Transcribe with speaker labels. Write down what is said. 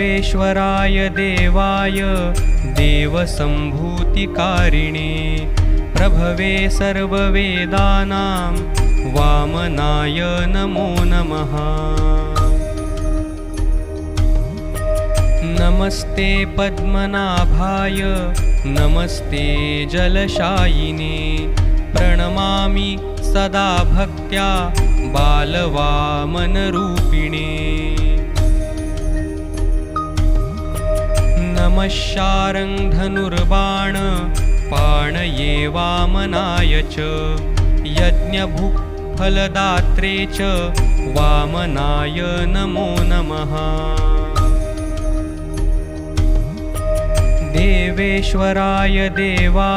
Speaker 1: देवेश्वराय देवाय देवसम्भूतिकारिणे प्रभवे सर्ववेदानां वामनाय नमो नमः। नमस्ते पद्मनाभाय नमस्ते जलशायिने प्रणमामि सदा भक्त्या बालवामनरूपिणे। नमः शार्ङ्गधनुर्बाण पाणये वामनाय च यज्ञभुक्फलदात्रे च वामनाय नमो नमः। देवेश्वराय देवाय